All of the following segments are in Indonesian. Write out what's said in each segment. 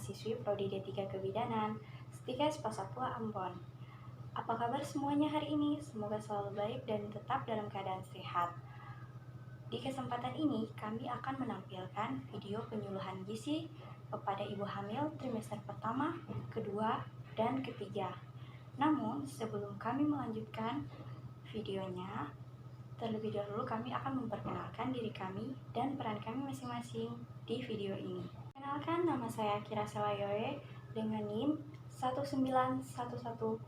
mahasiswi Prodi D3 Kebidanan, Stikes Pasapua Ambon. Apa kabar semuanya hari ini? Semoga selalu baik dan tetap dalam keadaan sehat. Di kesempatan ini, kami akan menampilkan video penyuluhan gizi kepada ibu hamil trimester pertama, kedua, dan ketiga. Namun, sebelum kami melanjutkan videonya, terlebih dahulu kami akan memperkenalkan diri kami dan peran kami masing-masing di video ini. Kenalkan, nama saya Kira Selayoe dengan NIM 1911002.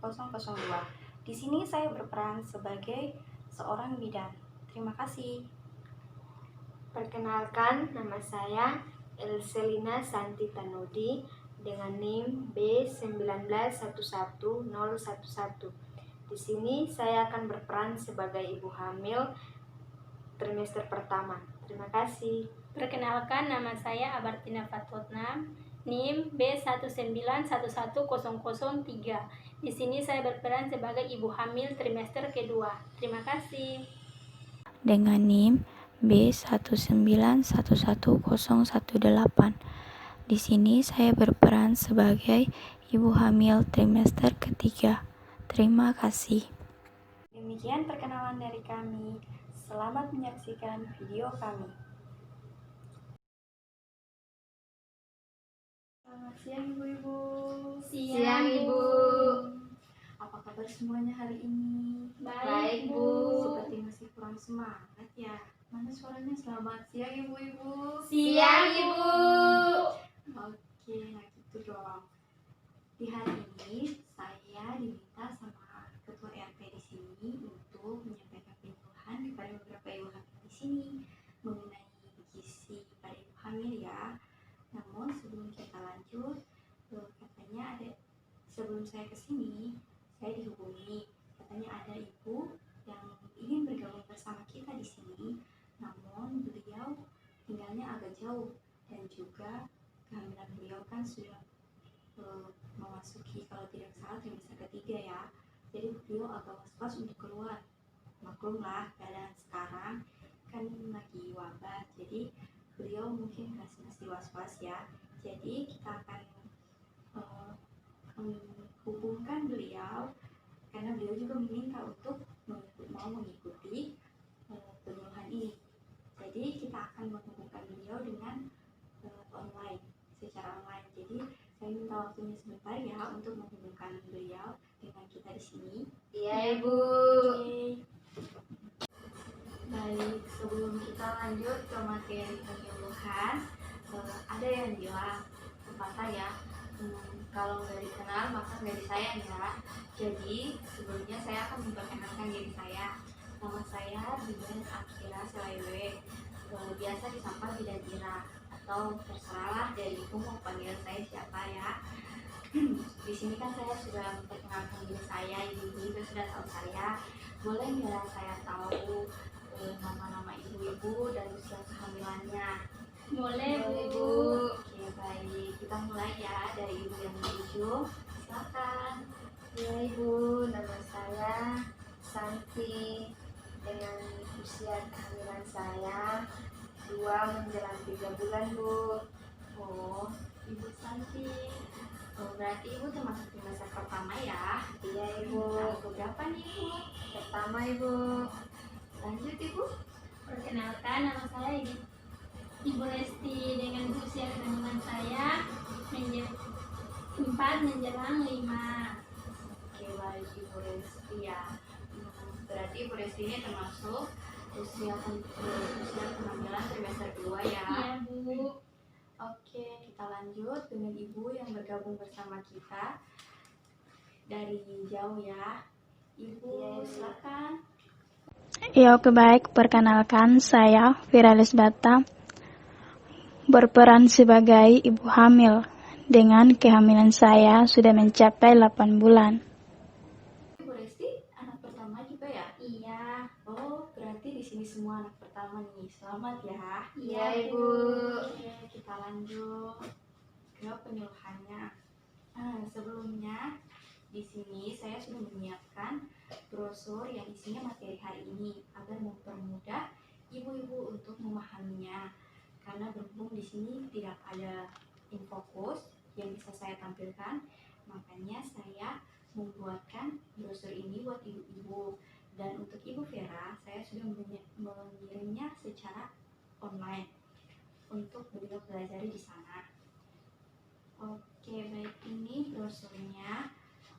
Di sini saya berperan sebagai seorang bidan. Terima kasih. Perkenalkan, nama saya Elselina Santi Tanudi dengan NIM B1911011. Di sini saya akan berperan sebagai ibu hamil trimester pertama. Terima kasih. Perkenalkan, nama saya Abartina Fatotna, NIM B1911003. Di sini saya berperan sebagai ibu hamil trimester kedua. Terima kasih. Dengan NIM B1911018. Di sini saya berperan sebagai ibu hamil trimester ketiga. Terima kasih. Demikian perkenalan dari kami. Selamat menyaksikan video kami. Selamat siang ibu-ibu. Siang, Ibu. Apa kabar semuanya hari ini? Baik, Bu. Seperti masih kurang semangat ya. Mana suaranya? Selamat siang ibu-ibu. Siang, Ibu. Oke, nah gitu dong. Di hari ini saya diminta sama ketua RT di sini untuk menyampaikan penyuluhan kepada beberapa ibu hamil di sini mengenai gizi pada ibu hamil ya. Namun sebelum kita lanjut, katanya ada sebelum saya kesini, saya dihubungi. Katanya ada ibu yang ingin bergabung bersama kita di sini, namun beliau tinggalnya agak jauh dan juga kehamilan beliau kan sudah memasuki kalau tidak salah trimester ketiga ya. Jadi beliau agak was-was untuk keluar. Maklumlah keadaan sekarang kan lagi wabah, jadi beliau mungkin masih was-was ya. Jadi kita akan menghubungkan beliau karena beliau juga meminta untuk mau mengikuti penyuluhan ini. Jadi kita akan menghubungkan beliau dengan secara online. Jadi saya minta waktunya sebentar ya untuk menghubungkan beliau dengan kita di sini. Iya, Ibu. Oke. Baik, sebelum kita lanjut ke materi penyuluhan, ada yang bilang pepatah ya, kalau nggak dikenal maka nggak disayang ya. Jadi sebelumnya saya akan memperkenalkan diri saya. Nama saya Bidan Akira Selayoe, biasa disapa Bidan Ira, atau terserahlah dari ibu mau panggil saya siapa ya. Di sini kan saya sudah memperkenalkan diri saya, ibu juga sudah tahu saya. Boleh nggak saya tahu nama-nama ibu-ibu dan usia kehamilannya? Boleh, Bu. Oke, baik. Kita mulai ya dari ibu yang di-ujung. Silakan. Ya, Ibu, nama saya Santi dengan usia kehamilan saya 2 menjelang 3 bulan, Bu. Oh, Ibu Santi. Oh, berarti ibu termasuk trimester pertama ya? Iya, Ibu. Tahun keberapa nih ibu? Pertama, Ibu. Lanjut ibu. Perkenalkan, nama saya Ibu Lesti dengan usia kehamilan saya 4 menjelang 5. Oke, baik Ibu Resti ya. Berarti Ibu Resti ini termasuk usia kehamilan trimester 2 ya. Iya, Bu. Oke, kita lanjut dengan ibu yang bergabung bersama kita dari jauh ya. Ibu, silakan. Ya, oke, baik. Perkenalkan, saya Viralis Bata, berperan sebagai ibu hamil. Dengan kehamilan saya sudah mencapai 8 bulan. Ibu Resti anak pertama juga ya? Iya. Oh, berarti di sini semua anak pertama nih. Selamat ya. Iya, Ibu. Oke, kita lanjut ke penyuluhannya. Sebelumnya di sini saya sudah menyiapkan brosur yang isinya materi hari ini agar mempermudah ibu-ibu untuk memahaminya. Karena berhubung di sini tidak ada infokus, yang bisa saya tampilkan. Makanya saya membuatkan brosur ini buat ibu-ibu. Dan untuk Ibu Vera, saya sudah mengirimnya secara online untuk beliau pelajari di sana. Oke, baik, ini brosurnya.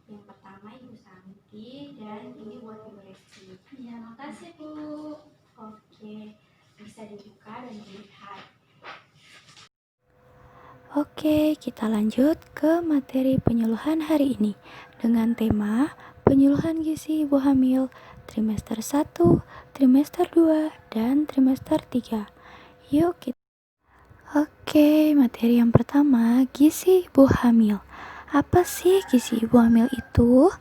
Yang pertama Ibu Santi, dan ini buat Ibu Resti. Ya, makasih Bu. Oke, bisa dibuka dan dilihat. Oke, kita lanjut ke materi penyuluhan hari ini dengan tema penyuluhan gizi ibu hamil trimester 1, trimester 2, dan trimester 3. Yuk kita. Oke, materi yang pertama, gizi ibu hamil. Apa sih gizi ibu hamil itu?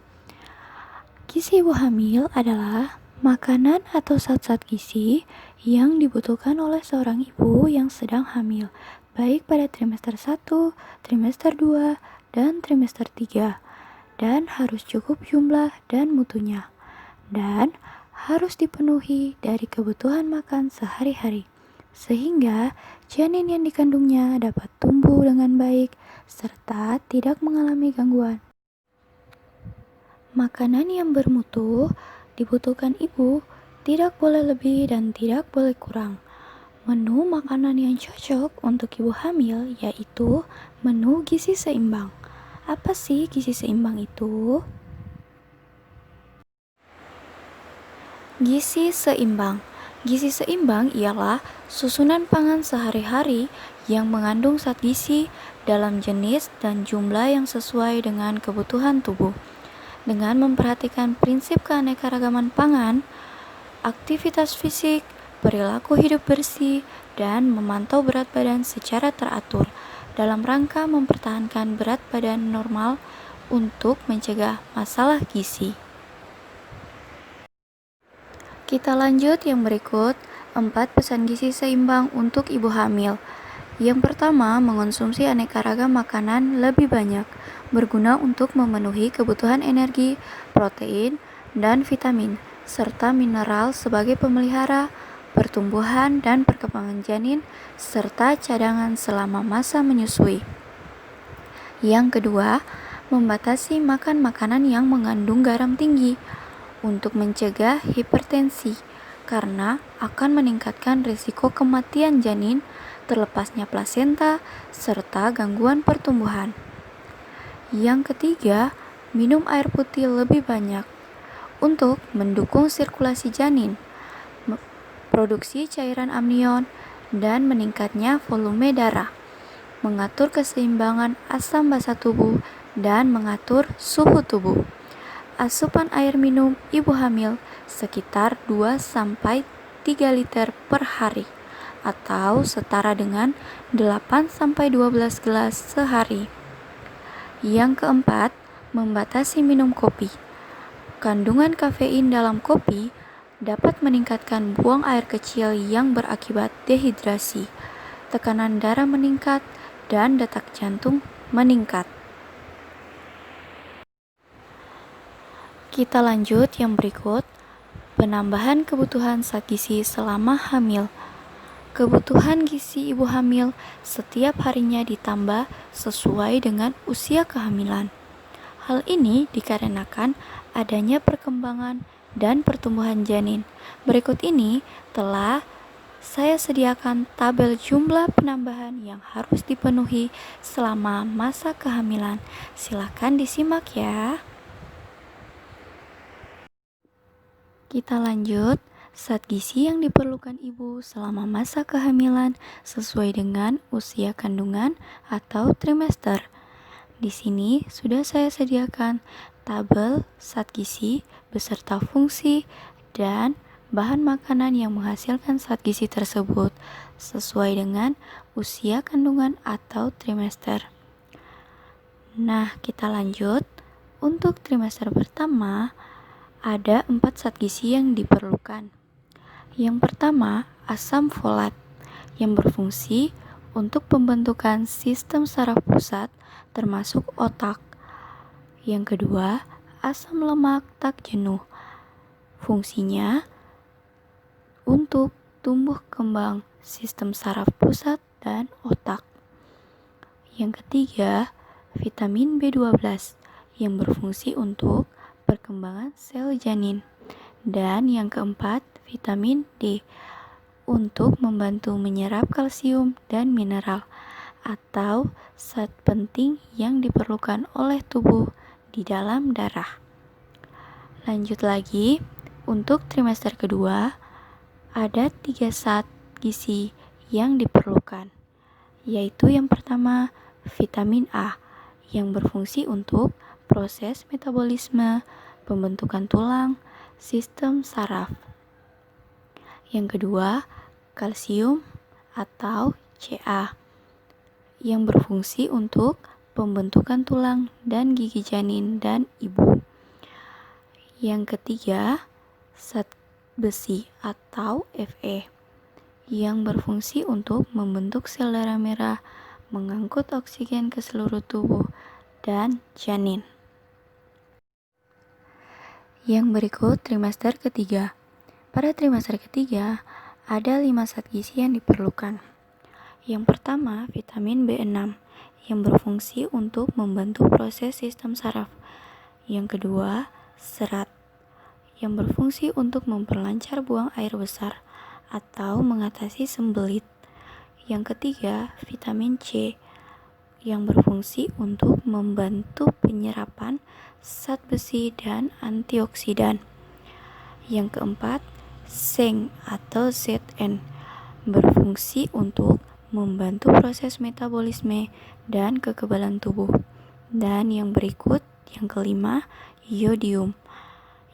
Gizi ibu hamil adalah makanan atau zat-zat gizi yang dibutuhkan oleh seorang ibu yang sedang hamil, baik pada trimester 1, trimester 2, dan trimester 3, dan harus cukup jumlah dan mutunya, dan harus dipenuhi dari kebutuhan makan sehari-hari, sehingga janin yang dikandungnya dapat tumbuh dengan baik serta tidak mengalami gangguan. Makanan yang bermutu dibutuhkan ibu tidak boleh lebih dan tidak boleh kurang. Menu makanan yang cocok untuk ibu hamil yaitu menu gizi seimbang. Apa sih gizi seimbang itu? Gizi seimbang. Gizi seimbang ialah susunan pangan sehari-hari yang mengandung zat gizi dalam jenis dan jumlah yang sesuai dengan kebutuhan tubuh. Dengan memperhatikan prinsip keanekaragaman pangan, aktivitas fisik, perilaku hidup bersih, dan memantau berat badan secara teratur dalam rangka mempertahankan berat badan normal untuk mencegah masalah gizi. Kita lanjut yang berikut, 4 pesan gizi seimbang untuk ibu hamil. Yang pertama, mengonsumsi aneka ragam makanan lebih banyak, berguna untuk memenuhi kebutuhan energi, protein, dan vitamin, serta mineral sebagai pemelihara, pertumbuhan dan perkembangan janin, serta cadangan selama masa menyusui. Yang kedua, membatasi makan makanan yang mengandung garam tinggi untuk mencegah hipertensi, karena akan meningkatkan risiko kematian janin, terlepasnya plasenta, serta gangguan pertumbuhan. Yang ketiga, minum air putih lebih banyak untuk mendukung sirkulasi janin, produksi cairan amnion, dan meningkatnya volume darah, mengatur keseimbangan asam basa tubuh, dan mengatur suhu tubuh. Asupan air minum ibu hamil sekitar 2-3 liter per hari, atau setara dengan 8-12 gelas sehari. Yang keempat, membatasi minum kopi. Kandungan kafein dalam kopi dapat meningkatkan buang air kecil yang berakibat dehidrasi, tekanan darah meningkat, dan detak jantung meningkat. Kita lanjut yang berikut, penambahan kebutuhan zat gizi selama hamil. Kebutuhan gizi ibu hamil setiap harinya ditambah sesuai dengan usia kehamilan. Hal ini dikarenakan adanya perkembangan dan pertumbuhan janin. Berikut ini telah saya sediakan tabel jumlah penambahan yang harus dipenuhi selama masa kehamilan. Silakan disimak ya. Kita lanjut. Zat gizi yang diperlukan ibu selama masa kehamilan sesuai dengan usia kandungan atau trimester. Di sini sudah saya sediakan tabel zat gizi beserta fungsi dan bahan makanan yang menghasilkan zat gizi tersebut sesuai dengan usia kandungan atau trimester. Nah, kita lanjut. Untuk trimester pertama, ada 4 zat gizi yang diperlukan. Yang pertama, asam folat yang berfungsi untuk pembentukan sistem saraf pusat termasuk otak. Yang kedua, asam lemak tak jenuh. Fungsinya untuk tumbuh kembang sistem saraf pusat dan otak. Yang ketiga, vitamin B12 yang berfungsi untuk perkembangan sel janin. Dan yang keempat, vitamin D untuk membantu menyerap kalsium dan mineral atau zat penting yang diperlukan oleh tubuh di dalam darah. Lanjut lagi, untuk trimester kedua ada 3 zat gizi yang diperlukan, yaitu yang pertama vitamin A yang berfungsi untuk proses metabolisme, pembentukan tulang, sistem saraf. Yang kedua, kalsium atau Ca yang berfungsi untuk pembentukan tulang dan gigi janin dan ibu. Yang ketiga, zat besi atau Fe yang berfungsi untuk membentuk sel darah merah, mengangkut oksigen ke seluruh tubuh dan janin. Yang berikut trimester ketiga. Pada trimester ketiga, ada 5 zat gizi yang diperlukan. Yang pertama, vitamin B6 yang berfungsi untuk membantu proses sistem saraf. Yang kedua, serat yang berfungsi untuk memperlancar buang air besar atau mengatasi sembelit. Yang ketiga, vitamin C yang berfungsi untuk membantu penyerapan zat besi dan antioksidan. Yang keempat, zinc atau Zn berfungsi untuk membantu proses metabolisme dan kekebalan tubuh. Dan yang berikut, yang kelima, yodium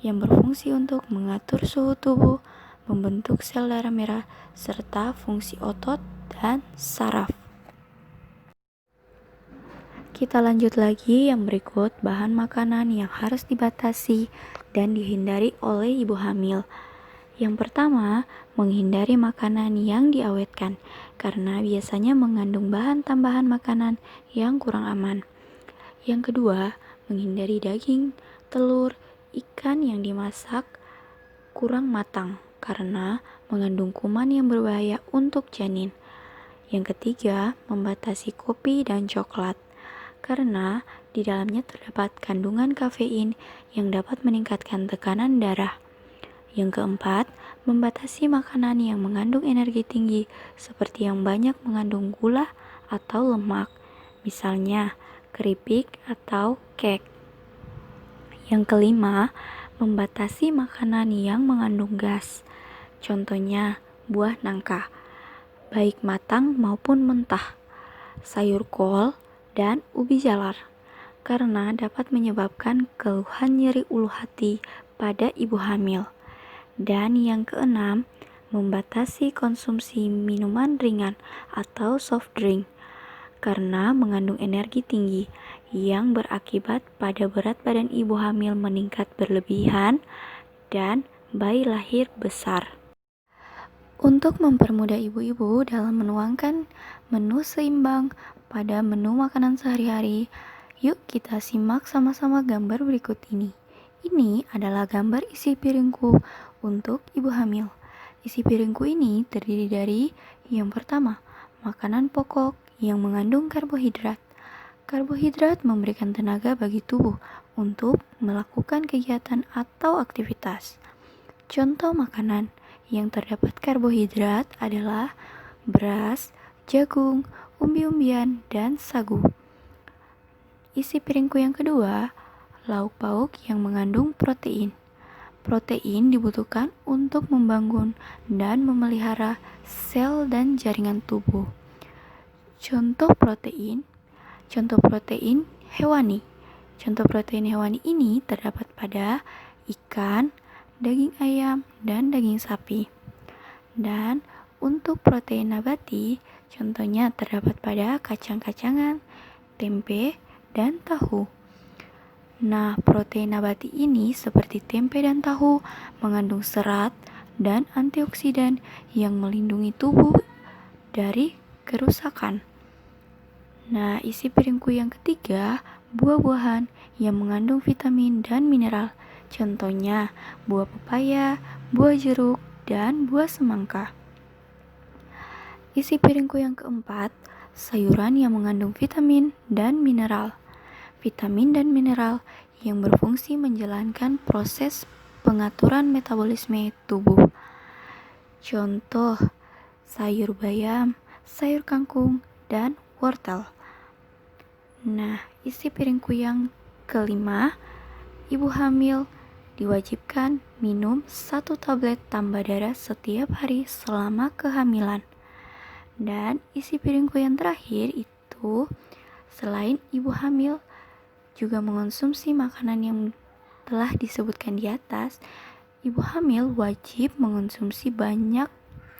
yang berfungsi untuk mengatur suhu tubuh, membentuk sel darah merah, serta fungsi otot dan saraf. Kita lanjut lagi yang berikut, bahan makanan yang harus dibatasi dan dihindari oleh ibu hamil. Yang pertama, menghindari makanan yang diawetkan karena biasanya mengandung bahan tambahan makanan yang kurang aman. Yang kedua, menghindari daging, telur, ikan yang dimasak kurang matang karena mengandung kuman yang berbahaya untuk janin. Yang ketiga, membatasi kopi dan coklat karena di dalamnya terdapat kandungan kafein yang dapat meningkatkan tekanan darah. Yang keempat, membatasi makanan yang mengandung energi tinggi seperti yang banyak mengandung gula atau lemak, misalnya keripik atau kek. Yang kelima, membatasi makanan yang mengandung gas, contohnya buah nangka, baik matang maupun mentah, sayur kol, dan ubi jalar, karena dapat menyebabkan keluhan nyeri ulu hati pada ibu hamil. Dan yang keenam, membatasi konsumsi minuman ringan atau soft drink karena mengandung energi tinggi yang berakibat pada berat badan ibu hamil meningkat berlebihan dan bayi lahir besar. Untuk mempermudah ibu-ibu dalam menuangkan menu seimbang pada menu makanan sehari-hari, yuk kita simak sama-sama gambar berikut ini. Ini adalah gambar isi piringku untuk ibu hamil. Isi piringku ini terdiri dari yang pertama, makanan pokok yang mengandung karbohidrat. Karbohidrat memberikan tenaga bagi tubuh untuk melakukan kegiatan atau aktivitas. Contoh makanan yang terdapat karbohidrat adalah beras, jagung, umbi-umbian, dan sagu. Isi piringku yang kedua, lauk pauk yang mengandung protein. Protein dibutuhkan untuk membangun dan memelihara sel dan jaringan tubuh. Contoh protein hewani. Contoh protein hewani ini terdapat pada ikan, daging ayam, dan daging sapi. Dan untuk protein nabati, contohnya terdapat pada kacang-kacangan, tempe, dan tahu. Nah, protein nabati ini seperti tempe dan tahu mengandung serat dan antioksidan yang melindungi tubuh dari kerusakan. Nah, isi piringku yang ketiga, buah-buahan yang mengandung vitamin dan mineral. Contohnya, buah pepaya, buah jeruk, dan buah semangka. Isi piringku yang keempat, sayuran yang mengandung vitamin dan mineral. vitamin dan mineral yang berfungsi menjalankan proses pengaturan metabolisme tubuh. Contoh, sayur bayam, sayur kangkung, dan wortel. Nah, isi piringku yang kelima, ibu hamil diwajibkan minum 1 tablet tambah darah setiap hari selama kehamilan. Dan isi piringku yang terakhir itu, selain ibu hamil juga mengonsumsi makanan yang telah disebutkan di atas, ibu hamil wajib mengonsumsi banyak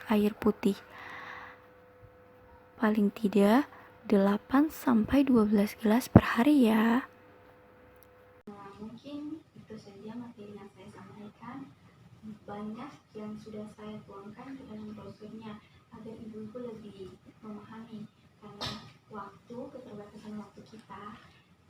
air putih. Paling tidak 8-12 gelas per hari ya. Nah, mungkin itu saja materi yang saya sampaikan. Banyak yang sudah saya tuangkan ke dalam brosurnya agar ibu-ibu lebih memahami, karena keterbatasan waktu kita.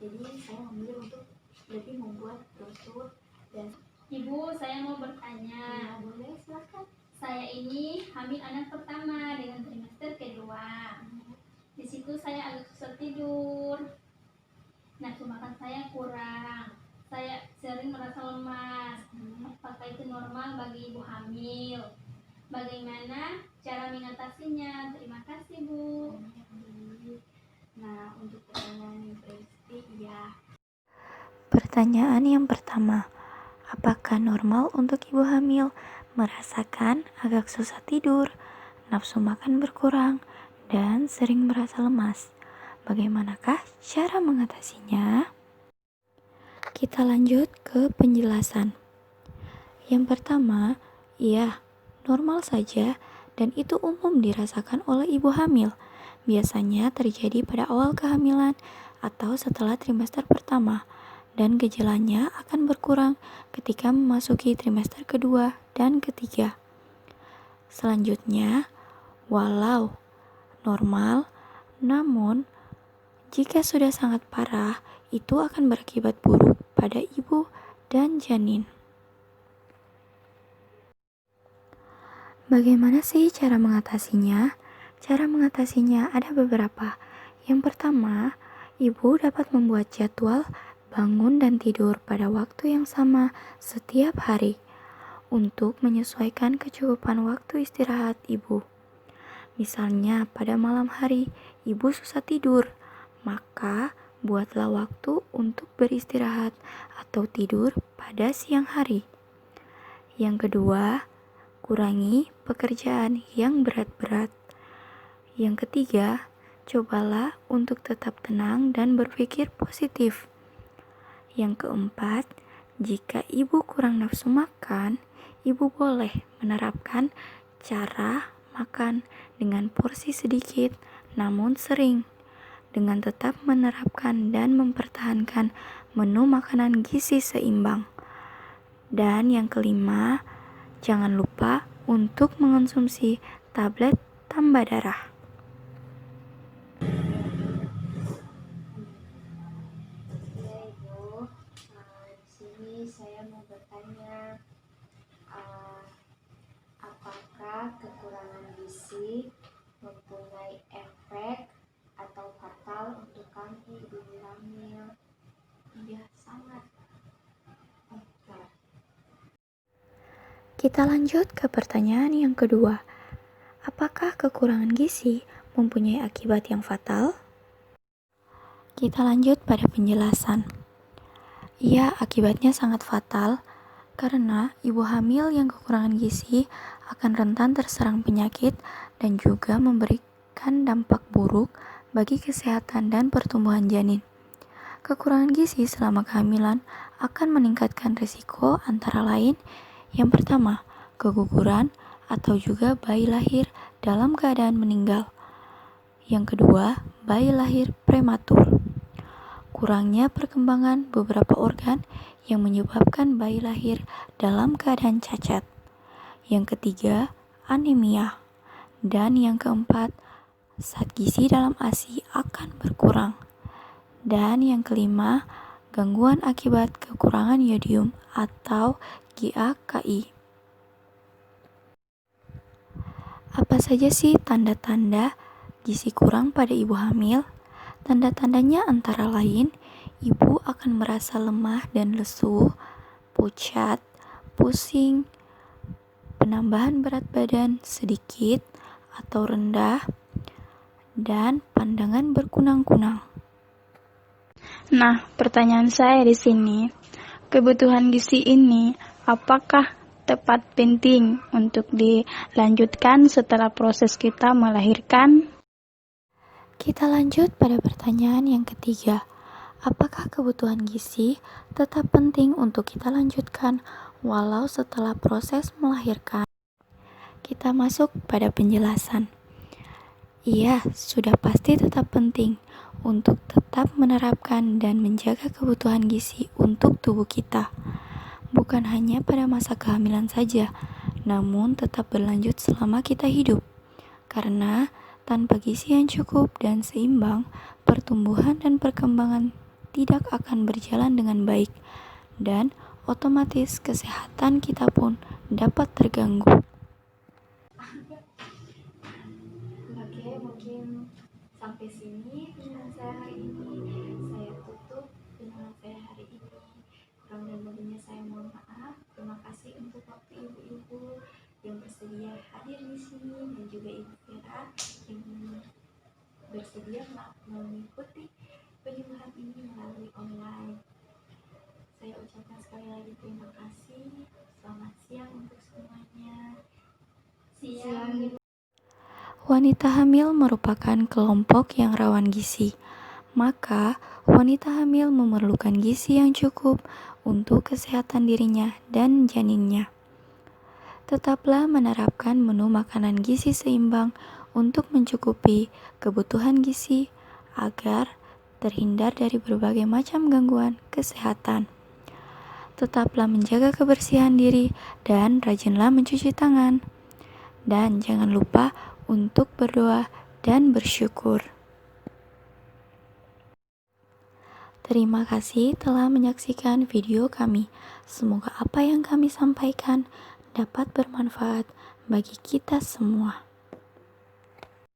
Jadi saya memilih untuk lebih membuat brosur. Dan Ibu, saya mau bertanya. boleh silakan. Saya ini hamil anak pertama dengan trimester kedua. Di situ saya agak susah tidur. Nafsu makan saya kurang. Saya sering merasa lemas. Apakah itu normal bagi ibu hamil? Bagaimana cara mengatasinya? Terima kasih, Bu. Nah, untuk pertanyaan yang pasti, ya. Pertanyaan yang pertama, apakah normal untuk ibu hamil merasakan agak susah tidur, nafsu makan berkurang, dan sering merasa lemas? Bagaimanakah cara mengatasinya? Kita lanjut ke penjelasan. Yang pertama, iya, normal saja dan itu umum dirasakan oleh ibu hamil. Biasanya terjadi pada awal kehamilan atau setelah trimester pertama, dan gejalanya akan berkurang ketika memasuki trimester kedua dan ketiga. Selanjutnya, walau normal, namun jika sudah sangat parah, itu akan berakibat buruk pada ibu dan janin. Bagaimana sih cara mengatasinya? Cara mengatasinya ada beberapa. Yang pertama, ibu dapat membuat jadwal bangun dan tidur pada waktu yang sama setiap hari untuk menyesuaikan kecukupan waktu istirahat ibu. Misalnya pada malam hari ibu susah tidur, maka buatlah waktu untuk beristirahat atau tidur pada siang hari. Yang kedua, kurangi pekerjaan yang berat-berat. Yang ketiga, cobalah untuk tetap tenang dan berpikir positif. Yang keempat, jika ibu kurang nafsu makan, ibu boleh menerapkan cara makan dengan porsi sedikit namun sering, dengan tetap menerapkan dan mempertahankan menu makanan gizi seimbang. Dan yang kelima, jangan lupa untuk mengonsumsi tablet tambah darah. Ya Ibu, di sini saya mau bertanya, apakah kekurangan gizi mempunyai efek atau fatal untuk kami ibu hamil? Iya, sangat. Kita lanjut ke pertanyaan yang kedua. Apakah kekurangan gizi mempunyai akibat yang fatal? Kita lanjut pada penjelasan. Iya, akibatnya sangat fatal karena ibu hamil yang kekurangan gizi akan rentan terserang penyakit dan juga memberikan dampak buruk bagi kesehatan dan pertumbuhan janin. Kekurangan gizi selama kehamilan akan meningkatkan risiko antara lain, yang pertama, keguguran atau juga bayi lahir dalam keadaan meninggal. Yang kedua, bayi lahir prematur. Kurangnya perkembangan beberapa organ yang menyebabkan bayi lahir dalam keadaan cacat. Yang ketiga, anemia. Dan yang keempat, zat gizi dalam ASI akan berkurang. Dan yang kelima, gangguan akibat kekurangan yodium atau GAKI. Apa saja sih tanda-tanda gizi kurang pada ibu hamil? Tanda-tandanya antara lain, ibu akan merasa lemah dan lesu, pucat, pusing, penambahan berat badan sedikit atau rendah, dan pandangan berkunang-kunang. Nah, pertanyaan saya di sini, kebutuhan gizi ini apakah tepat penting untuk dilanjutkan setelah proses kita melahirkan? Kita lanjut pada pertanyaan yang ketiga. Apakah kebutuhan gizi tetap penting untuk kita lanjutkan walau setelah proses melahirkan? Kita masuk pada penjelasan. Iya, sudah pasti tetap penting untuk tetap menerapkan dan menjaga kebutuhan gizi untuk tubuh kita. Bukan hanya pada masa kehamilan saja, namun tetap berlanjut selama kita hidup. Karena tanpa gizi yang cukup dan seimbang, pertumbuhan dan perkembangan tidak akan berjalan dengan baik, dan otomatis kesehatan kita pun dapat terganggu. Oke, mungkin sampai sini penjelasan saya hari ini. Saya tutup penjelasan saya hari ini. Kurang dan lebihnya saya mohon maaf. Terima kasih untuk waktu ibu-ibu yang bersedia hadir di sini dan juga Ibu Vera yang bersedia mengikuti penyuluhan ini melalui online. Saya ucapkan sekali lagi terima kasih. Selamat siang untuk semuanya. Siang. Wanita hamil merupakan kelompok yang rawan gizi. Maka, wanita hamil memerlukan gizi yang cukup untuk kesehatan dirinya dan janinnya. Tetaplah menerapkan menu makanan gizi seimbang untuk mencukupi kebutuhan gizi agar terhindar dari berbagai macam gangguan kesehatan. Tetaplah menjaga kebersihan diri dan rajinlah mencuci tangan. Dan jangan lupa untuk berdoa dan bersyukur. Terima kasih telah menyaksikan video kami. Semoga apa yang kami sampaikan dapat bermanfaat bagi kita semua.